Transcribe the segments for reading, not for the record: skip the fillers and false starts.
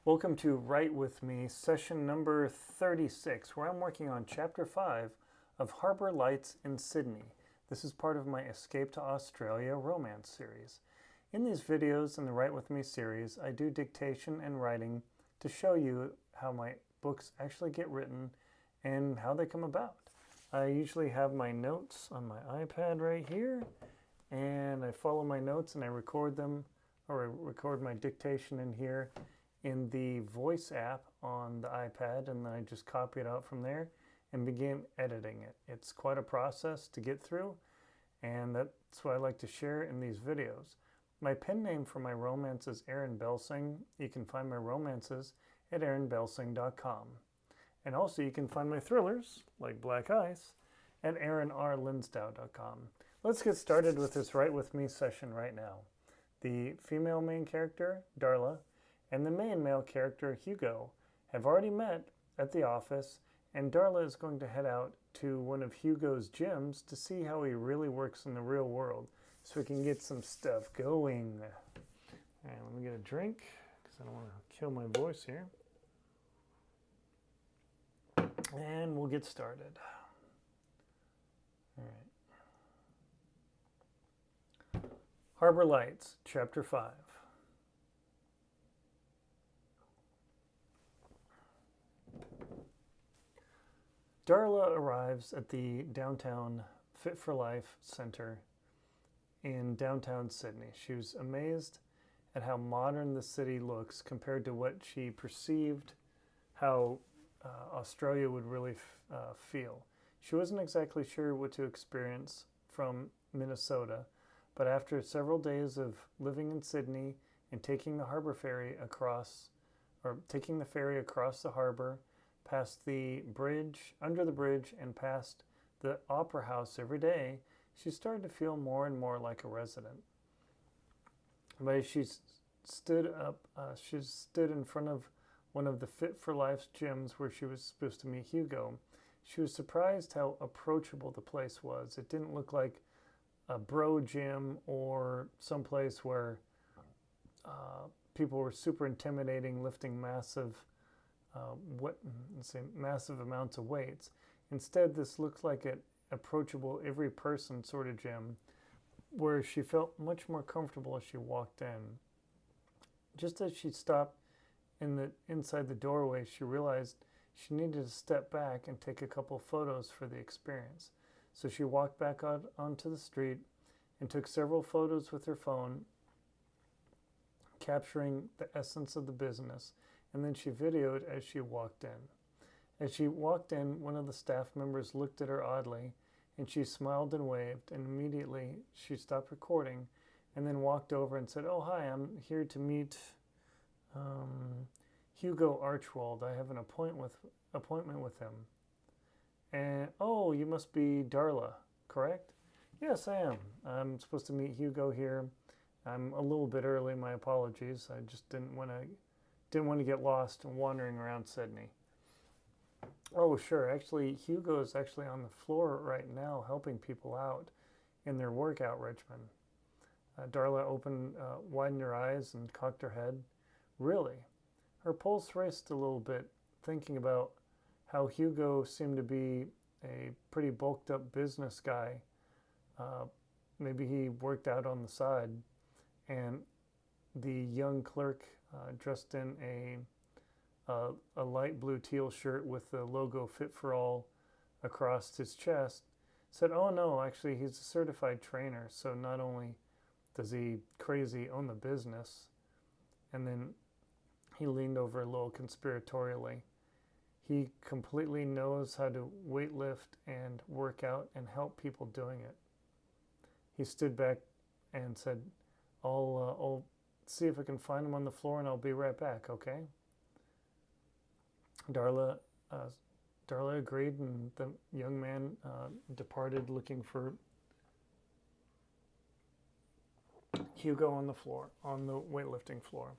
Welcome to Write With Me, session number 36, where I'm working on Chapter 5 of Harbour Lights in Sydney. This is part of my Escape to Australia romance series. In these videos in the Write With Me series, I do dictation and writing to show you how my books actually get written and how they come about. I usually have my notes on my iPad right here, and I follow my notes and I record them, or I record my dictation in here in the voice app on the iPad, and then I just copy it out from there and begin editing it. It's quite a process to get through, and that's what I like to share in these videos. My pen name for my romance is Aaron Belsing. You can find my romances at aaronbelsing.com. And also you can find my thrillers, like Black Ice, at aaronrlinsdau.com. Let's get started with this Write With Me session right now. The female main character, Darla, and the main male character, Hugo, have already met at the office, and Darla is going to head out to one of Hugo's gyms to see how he really works in the real world, so we can get some stuff going. All right, let me get a drink, because I don't want to kill my voice here. And we'll get started. All right. Harbour Lights, Chapter 5. Darla arrives at the downtown Fit for Life Center in downtown Sydney. She was amazed at how modern the city looks compared to what she perceived how Australia would really feel. She wasn't exactly sure what to experience from Minnesota, but after several days of living in Sydney and taking the ferry across the harbor, past the bridge, under the bridge, and past the Opera House every day, she started to feel more and more like a resident. But as she stood in front of one of the Fit for Life's gyms where she was supposed to meet Hugo. She was surprised how approachable the place was. It didn't look like a bro gym or someplace where people were super intimidating, lifting massive amounts of weights. Instead, this looked like an approachable, every person sort of gym where she felt much more comfortable as she walked in. Just as she stopped inside the doorway, she realized she needed to step back and take a couple photos for the experience. So she walked back out onto the street and took several photos with her phone, capturing the essence of the business, and then she videoed as she walked in. As she walked in, one of the staff members looked at her oddly, and she smiled and waved, and immediately she stopped recording and then walked over and said, "Oh, hi, I'm here to meet Hugo Archwald. I have an appointment with him." And, "Oh, you must be Darla, correct?" "Yes, I am. I'm supposed to meet Hugo here. I'm a little bit early, my apologies. I just didn't want to get lost and wandering around Sydney." "Oh, sure. Actually, Hugo is actually on the floor right now helping people out in their workout regimen." Darla widened her eyes and cocked her head. "Really?" Her pulse raced a little bit, thinking about how Hugo seemed to be a pretty bulked up business guy. Maybe he worked out on the side, and the young clerk dressed in a light blue teal shirt with the logo Fit for All across his chest said, "Oh no, actually he's a certified trainer, so not only does he crazy own the business," and then he leaned over a little conspiratorially, "he completely knows how to weight lift and work out and help people doing it." He stood back and said, I'll see if I can find him on the floor and I'll be right back, okay?" Darla agreed, and the young man departed looking for Hugo on the floor, on the weightlifting floor.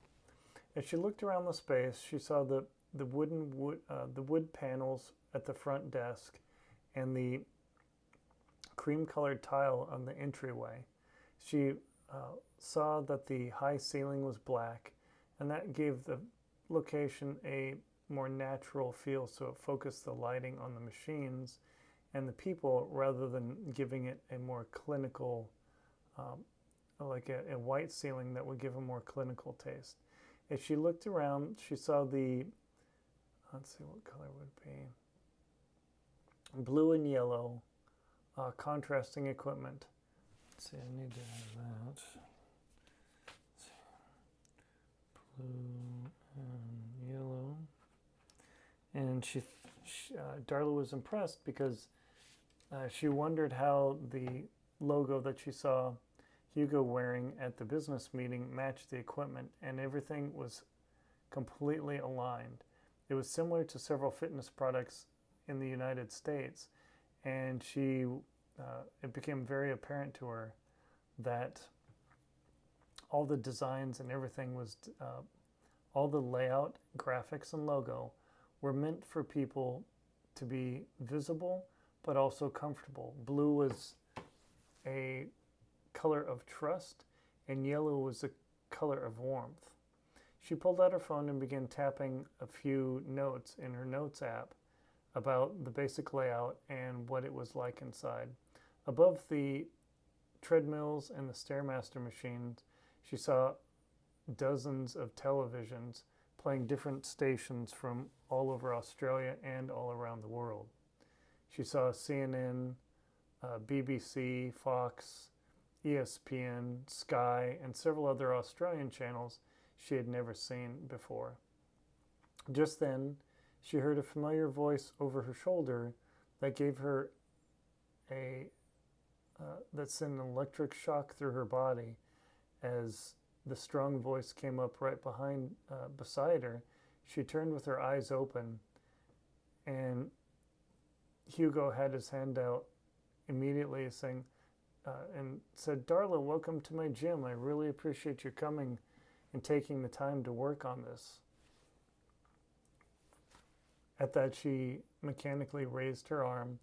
As she looked around the space, she saw the wood panels at the front desk and the cream-colored tile on the entryway. She saw that the high ceiling was black, and that gave the location a more natural feel, so it focused the lighting on the machines and the people rather than giving it a more clinical, like a white ceiling that would give a more clinical taste. As she looked around, she saw the, let's see what color would it be, blue and yellow contrasting equipment. Let's see, I need to have that. Blue and yellow. And Darla was impressed because she wondered how the logo that she saw Hugo wearing at the business meeting matched the equipment, and everything was completely aligned. It was similar to several fitness products in the United States, and it became very apparent to her that all the designs and everything was, all the layout, graphics, and logo were meant for people to be visible but also comfortable. Blue was a color of trust, and yellow was a color of warmth. She pulled out her phone and began tapping a few notes in her notes app about the basic layout and what it was like inside. Above the treadmills and the Stairmaster machines, she saw dozens of televisions playing different stations from all over Australia and all around the world. She saw CNN, BBC, Fox, ESPN, Sky, and several other Australian channels she had never seen before. Just then, she heard a familiar voice over her shoulder that gave her that sent an electric shock through her body. As the strong voice came up right beside her, she turned with her eyes open, and Hugo had his hand out immediately, saying, and said, "Darla, welcome to my gym. I really appreciate you coming and taking the time to work on this." At that, she mechanically raised her arm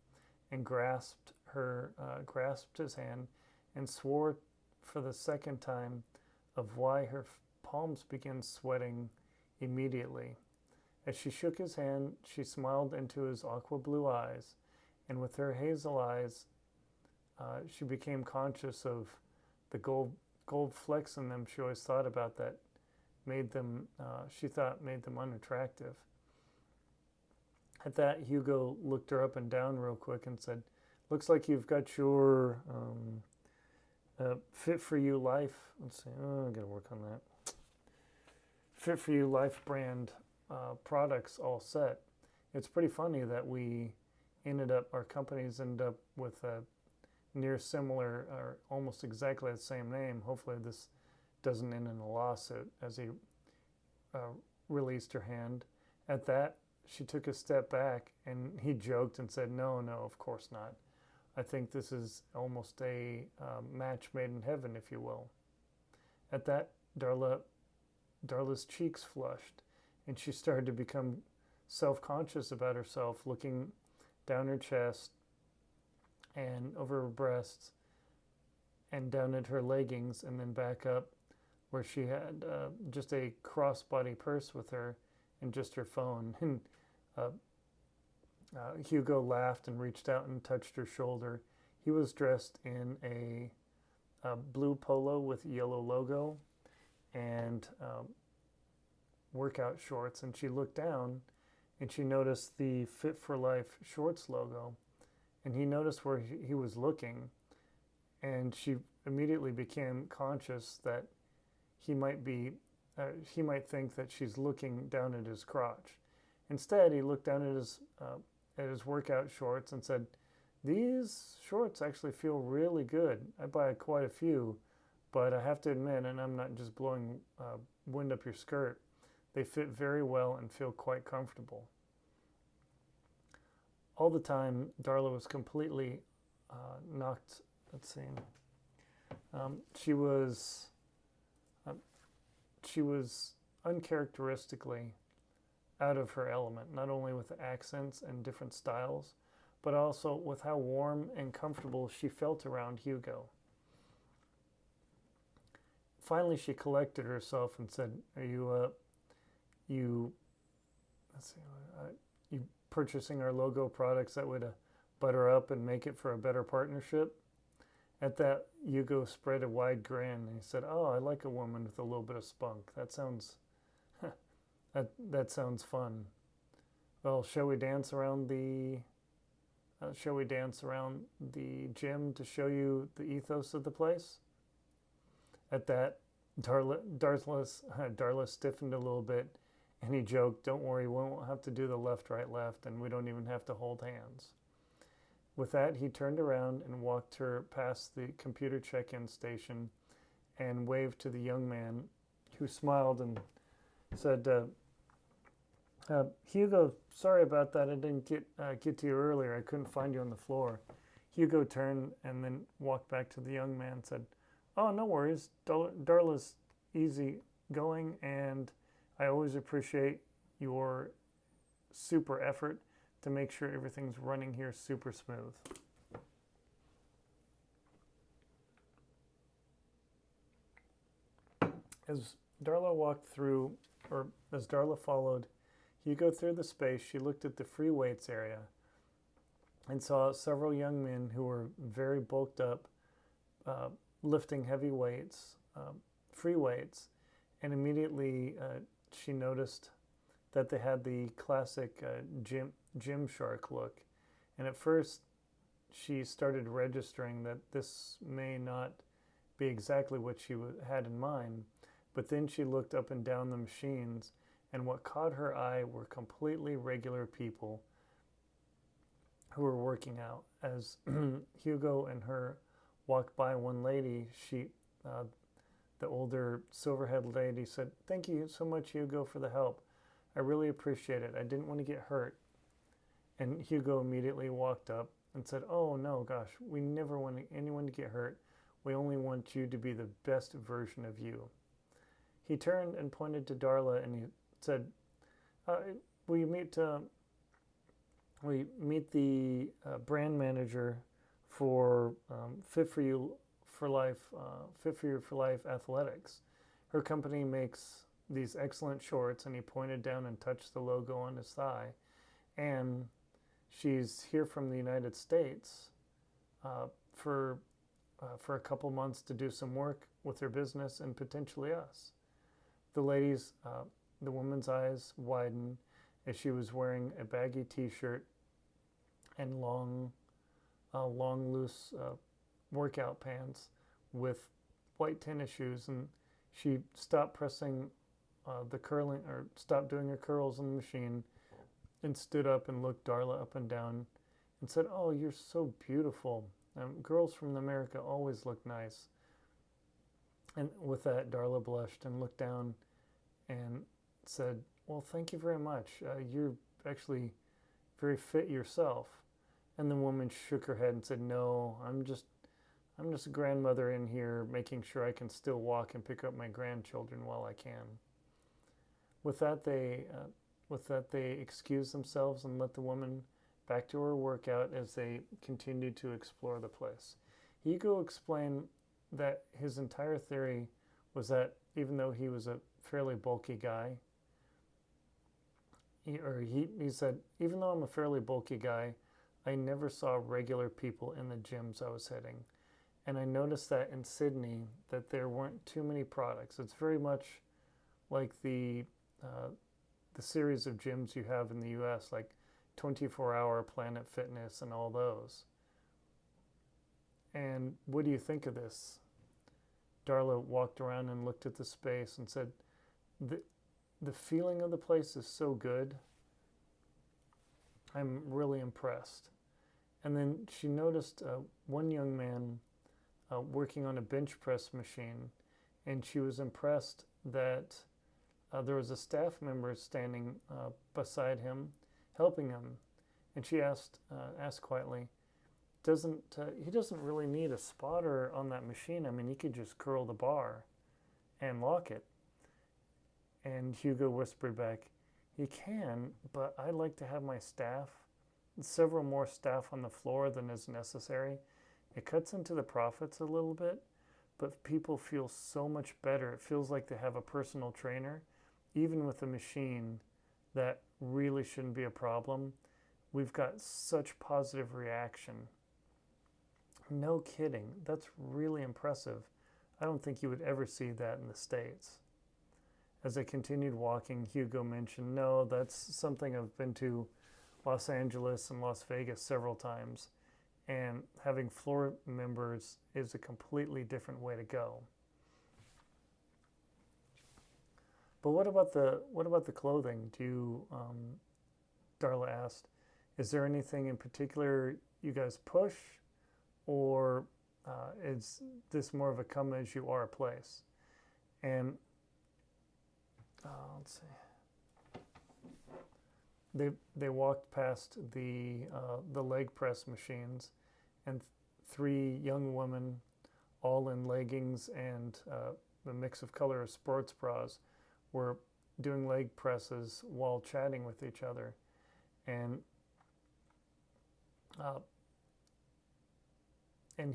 and grasped his hand and swore for the second time of why her palms began sweating immediately. As she shook his hand, she smiled into his aqua blue eyes, and with her hazel eyes, she became conscious of the gold flecks in them she always thought about that made them, she thought made them unattractive. At that, Hugo looked her up and down real quick and said, "Looks like you've got your Fit For You Life." Let's see, I gotta work on that. Fit For You Life brand products all set. It's pretty funny that our companies end up with a near similar or almost exactly the same name. Hopefully this doesn't end in a lawsuit. As he released her hand. At that, she took a step back, and he joked and said, no, of course not. I think this is almost a match made in heaven, if you will." At that, Darla's cheeks flushed, and she started to become self-conscious about herself, looking down her chest and over her breasts and down at her leggings, and then back up where she had just a crossbody purse with her and just her phone. And Hugo laughed and reached out and touched her shoulder. He was dressed in a blue polo with yellow logo and workout shorts, and she looked down and she noticed the Fit for Life shorts logo, and he noticed where he was looking, and she immediately became conscious that he might think that she's looking down at his crotch. Instead, he looked down at his workout shorts and said, "These shorts actually feel really good. I buy quite a few, but I have to admit, and I'm not just blowing wind up your skirt, they fit very well and feel quite comfortable." All the time, Darla was completely knocked. Let's see. She was uncharacteristically out of her element, not only with the accents and different styles, but also with how warm and comfortable she felt around Hugo. Finally, she collected herself and said, "Are you you, let's see, you purchasing our logo products that would butter up and make it for a better partnership. At that, Hugo spread a wide grin and he said, "Oh, I like a woman with a little bit of spunk. That sounds, that sounds fun. Well, shall we dance around the gym to show you the ethos of the place?" At that, Darla stiffened a little bit, and he joked, "Don't worry, we won't have to do the left, right, left, and we don't even have to hold hands." With that, he turned around and walked her past the computer check-in station and waved to the young man, who smiled and said, "Hugo, sorry about that. I didn't get to you earlier. I couldn't find you on the floor." Hugo turned and then walked back to the young man and said, "Oh, no worries. Darla's easy going, and I always appreciate your super effort to make sure everything's running here super smooth." As Darla followed Hugo through the space, she looked at the free weights area and saw several young men who were very bulked up, lifting heavy weights, free weights, and immediately she noticed that they had the classic gym shark look. And at first, she started registering that this may not be exactly what she had in mind, but then she looked up and down the machines, and what caught her eye were completely regular people who were working out. As Hugo and her walked by one lady, the older silverhead lady said, "Thank you so much, Hugo, for the help. I really appreciate it. I didn't want to get hurt." And Hugo immediately walked up and said, "Oh, no, gosh, we never want anyone to get hurt. We only want you to be the best version of you." He turned and pointed to Darla and he said, we meet the brand manager for Fit for You for Life Athletics. Her company makes these excellent shorts," and he pointed down and touched the logo on his thigh. "And she's here from the United States for a couple months to do some work with her business and potentially us." The woman's eyes widened as she was wearing a baggy t-shirt and long, loose workout pants with white tennis shoes, and she stopped pressing stopped doing her curls on the machine and stood up and looked Darla up and down and said, "Oh, you're so beautiful. Girls from America always look nice." And with that, Darla blushed and looked down and said, "Well, thank you very much. You're actually very fit yourself." And the woman shook her head and said, "No, I'm just a grandmother in here making sure I can still walk and pick up my grandchildren while I can." With that, they excused themselves and let the woman back to her workout as they continued to explore the place. Hugo explained that his entire theory was that even though he was a fairly bulky guy, he said, "Even though I'm a fairly bulky guy, I never saw regular people in the gyms I was hitting. And I noticed that in Sydney that there weren't too many products. It's very much like the series of gyms you have in the US, like 24-hour Planet Fitness and all those. And what do you think of this?" Darla walked around and looked at the space and said, the feeling of the place is so good. I'm really impressed." And then she noticed one young man working on a bench press machine, and she was impressed that there was a staff member standing beside him, helping him. And she asked quietly, he doesn't really need a spotter on that machine. I mean, he could just curl the bar and lock it." And Hugo whispered back, "He can, but I like to have my several more staff on the floor than is necessary. It cuts into the profits a little bit, but people feel so much better. It feels like they have a personal trainer, even with a machine that really shouldn't be a problem, we've got such positive reaction. No kidding. That's really impressive. I don't think you would ever see that in the States. As I continued walking, Hugo mentioned, no, that's something I've been to Los Angeles and Las Vegas several times, and having floor members is a completely different way to go. But what about the clothing? Darla asked, is there anything in particular you guys push, or is this more of a come as you are place? And let's see. They walked past the leg press machines, and three young women, all in leggings and a mix of color of sports bras, were doing leg presses while chatting with each other. And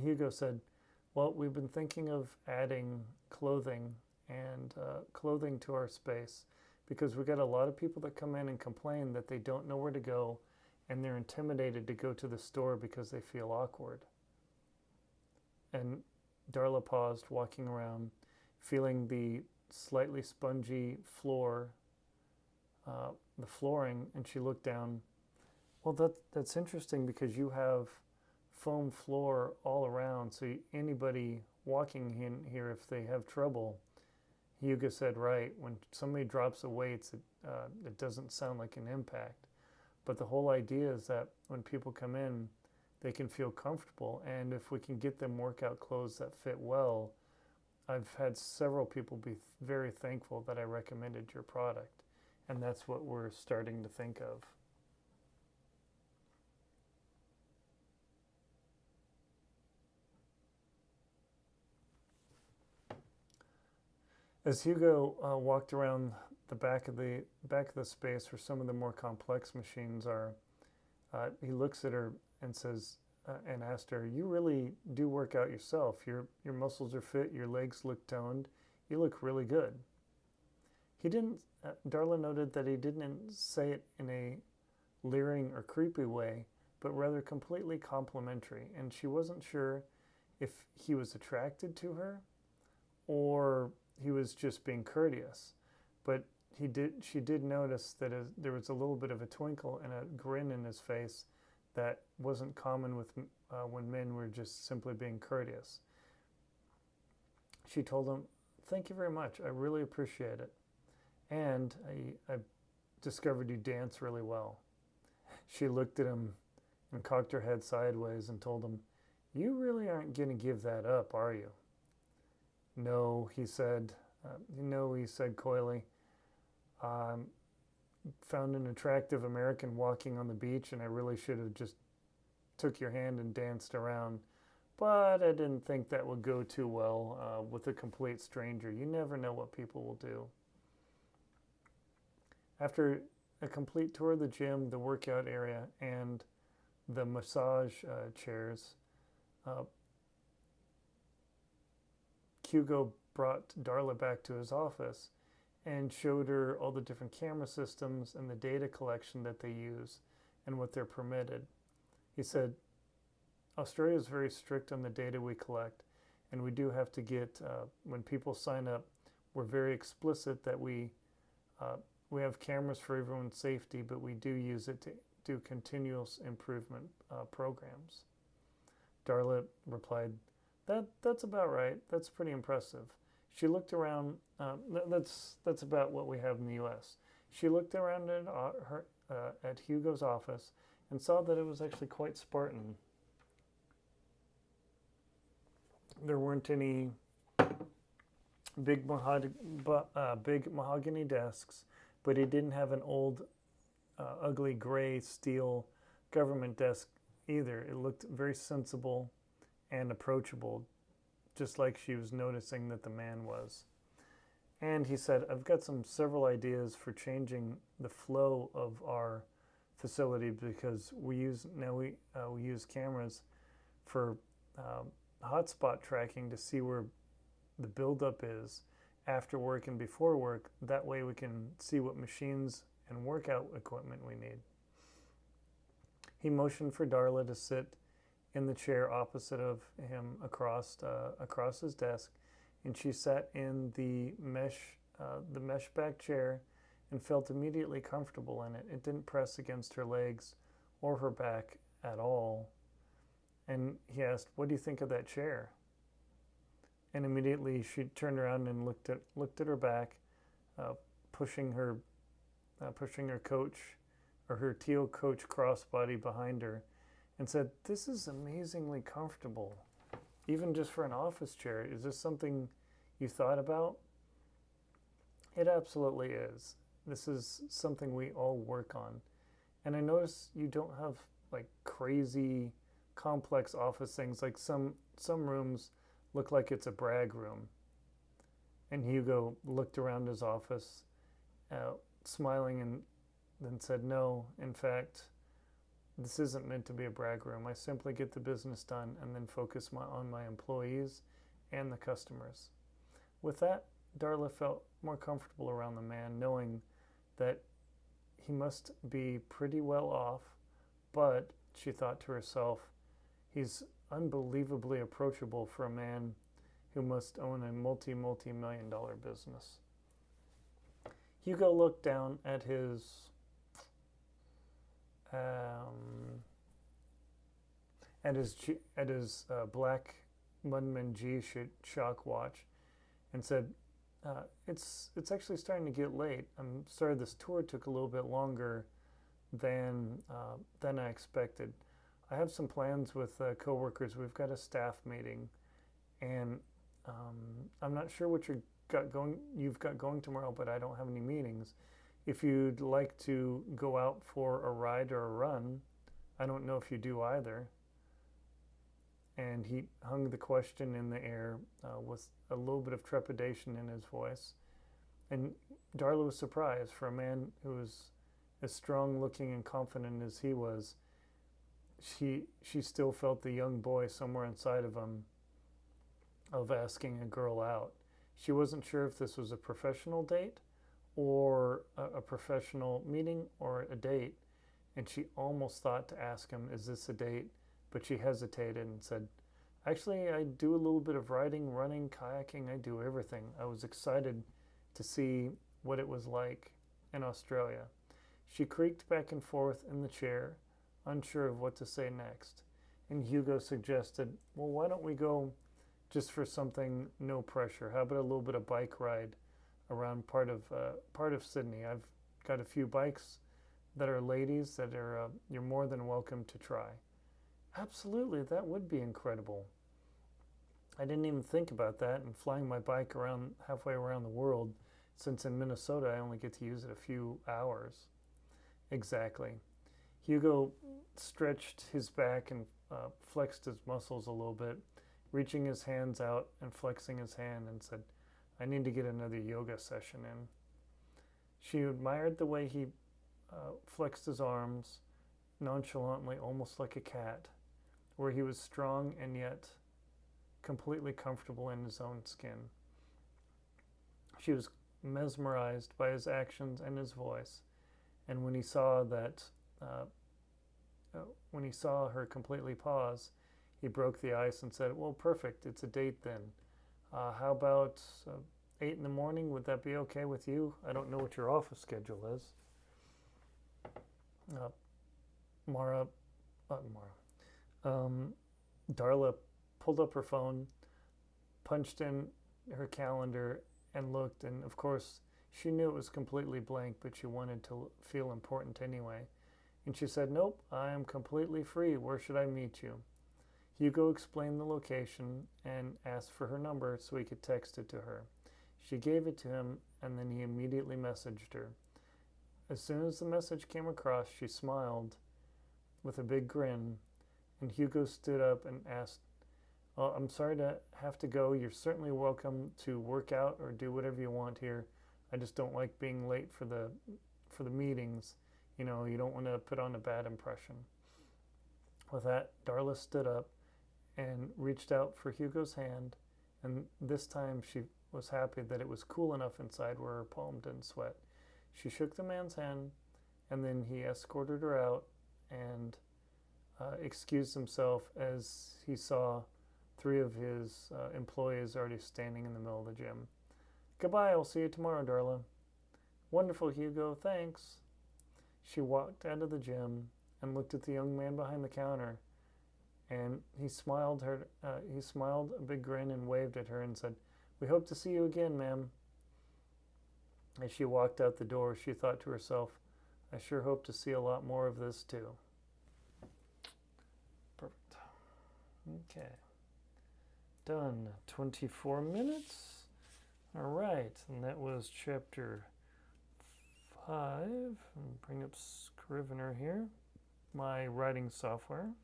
Hugo said, well, we've been thinking of adding clothing to our space, because we got a lot of people that come in and complain that they don't know where to go, and they're intimidated to go to the store because they feel awkward. And Darla paused, walking around, feeling the slightly spongy floor, the flooring, and she looked down. Well, that's interesting, because you have foam floor all around, so anybody walking in here, if they have trouble, Hugo said, right, when somebody drops a weight, it doesn't sound like an impact. But the whole idea is that when people come in, they can feel comfortable, and if we can get them workout clothes that fit well, I've had several people be very thankful that I recommended your product, and that's what we're starting to think of. As Hugo walked around the back of the space where some of the more complex machines are, he looks at her and says, and asked her, "You really do work out yourself. Your muscles are fit. Your legs look toned. You look really good." He didn't. Darla noted that he didn't say it in a leering or creepy way, but rather completely complimentary, and she wasn't sure if he was attracted to her or he was just being courteous. But she did notice that there was a little bit of a twinkle and a grin in his face that wasn't common with when men were just simply being courteous. She told him, "Thank you very much. I really appreciate it. And I discovered you dance really well." She looked at him and cocked her head sideways and told him, "You really aren't going to give that up, are you?" No, he said. He said coyly. Found an attractive American walking on the beach, and I really should have just took your hand and danced around. But I didn't think that would go too well with a complete stranger. You never know what people will do. After a complete tour of the gym, the workout area, and the massage chairs, Hugo brought Darla back to his office and showed her all the different camera systems and the data collection that they use and what they're permitted. He said, "Australia is very strict on the data we collect, and we do have to get, when people sign up, we're very explicit that we have cameras for everyone's safety, but we do use it to do continuous improvement programs." Darla replied, That's about right. That's pretty impressive." She looked around. That's about what we have in the U.S. She looked around at Hugo's office and saw that it was actually quite Spartan. There weren't any big mahogany desks, but he didn't have an old, ugly gray steel government desk either. It looked very sensible and approachable, just like she was noticing that the man was. And he said, "I've got several ideas for changing the flow of our facility, because we use cameras for hotspot tracking to see where the buildup is, after work and before work. That way we can see what machines and workout equipment we need. He motioned for Darla to sit in the chair opposite of him across his desk, and she sat in the mesh back chair and felt immediately comfortable in it. It didn't press against her legs or her back at all. And he asked, "What do you think of that chair?" And immediately she turned around and looked at her back, pushing her coach, or her teal coach crossbody behind her, and said, "This is amazingly comfortable, even just for an office chair. Is this something you thought about?" It absolutely is. This is something we all work on. And I notice you don't have like crazy complex office things. Like some rooms look like it's a brag room. And Hugo looked around his office, smiling, and then said, "No, in fact, this isn't meant to be a brag room. I simply get the business done and then focus on my employees and the customers." With that, Darla felt more comfortable around the man, knowing that he must be pretty well off, but she thought to herself, he's unbelievably approachable for a man who must own a multi-million dollar business. Hugo looked down at his black Mudman G-Shock watch and said, it's actually starting to get late. I'm sorry this tour took a little bit longer than I expected. I have some plans with coworkers. We've got a staff meeting, and I'm not sure what you've got going tomorrow, but I don't have any meetings. If you'd like to go out for a ride or a run, I don't know if you do either. And he hung the question in the air with a little bit of trepidation in his voice. And Darla was surprised. For a man who was as strong-looking and confident as he was, she still felt the young boy somewhere inside of him of asking a girl out. She wasn't sure if this was a professional date or a professional meeting or a date, and she almost thought to ask him, "Is this a date?" But she hesitated and said, "Actually, I do a little bit of riding, running, kayaking. I do everything." I was excited to see what it was like in Australia. She creaked back and forth in the chair, unsure of what to say next. And Hugo suggested, "Well, why don't we go just for something no pressure? How about a little bit of bike ride around part of Sydney? I've got a few bikes that are ladies that are you're more than welcome to try." Absolutely, that would be incredible. I didn't even think about that, and flying my bike around halfway around the world, since in Minnesota I only get to use it a few hours. Exactly. Hugo stretched his back and flexed his muscles a little bit, reaching his hands out and flexing his hand, and said, "I need to get another yoga session in." She admired the way he flexed his arms nonchalantly, almost like a cat, where he was strong and yet completely comfortable in his own skin. She was mesmerized by his actions and his voice, and when he saw her completely pause, he broke the ice and said, "Well, perfect, it's a date then. How about 8 in the morning? Would that be okay with you? I don't know what your office schedule is." Darla pulled up her phone, punched in her calendar, and looked, and of course she knew it was completely blank, but she wanted to feel important anyway. And she said, "Nope, I am completely free. Where should I meet you?" Hugo explained the location and asked for her number so he could text it to her. She gave it to him, and then he immediately messaged her. As soon as the message came across, she smiled with a big grin, and Hugo stood up and asked, "Oh, I'm sorry to have to go. You're certainly welcome to work out or do whatever you want here. I just don't like being late for the meetings. You know, you don't want to put on a bad impression." With that, Darla stood up and reached out for Hugo's hand, and this time she was happy that it was cool enough inside where her palm didn't sweat. She shook the man's hand, and then he escorted her out and excused himself as he saw 3 of his employees already standing in the middle of the gym. Goodbye, I'll see you tomorrow, Darla. Wonderful, Hugo, thanks. She walked out of the gym and looked at the young man behind the counter, and he smiled a big grin and waved at her and said, "We hope to see you again, ma'am." As she walked out the door, she thought to herself, "I sure hope to see a lot more of this too." Perfect. Okay. Done. 24 minutes. All right, and that was chapter 5. And bring up Scrivener here, my writing software.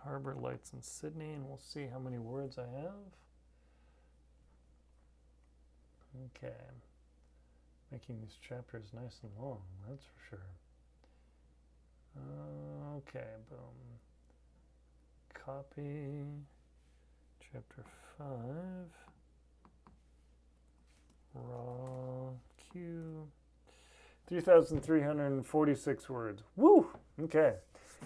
Harbor Lights in Sydney, and we'll see how many words I have. Okay. Making these chapters nice and long, that's for sure. Okay, boom. Copy. Chapter 5. Raw Q. 3,346 words. Woo! Okay.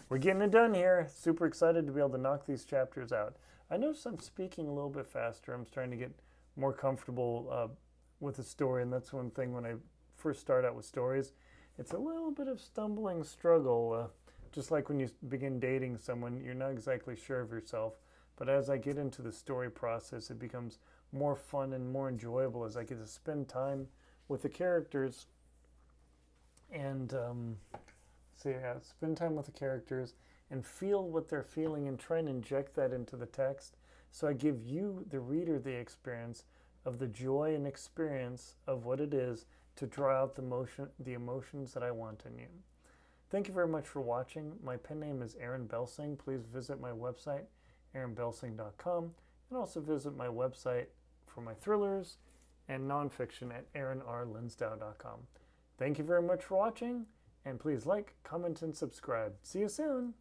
We're getting it done here. Super excited to be able to knock these chapters out. I notice I'm speaking a little bit faster. I'm starting to get more comfortable with the story, and that's one thing when I first start out with stories. It's a little bit of stumbling struggle. Just like when you begin dating someone, you're not exactly sure of yourself. But as I get into the story process, it becomes more fun and more enjoyable as I get to spend time with the characters and spend time with the characters and feel what they're feeling and try and inject that into the text. So I give you, the reader, the experience of the joy and experience of what it is to draw out the emotions that I want in you. Thank you very much for watching. My pen name is Aaron Belsing. Please visit my website, aaronbelsing.com, and also visit my website for my thrillers and nonfiction at aaronrlinsdau.com. Thank you very much for watching, and please like, comment, and subscribe. See you soon!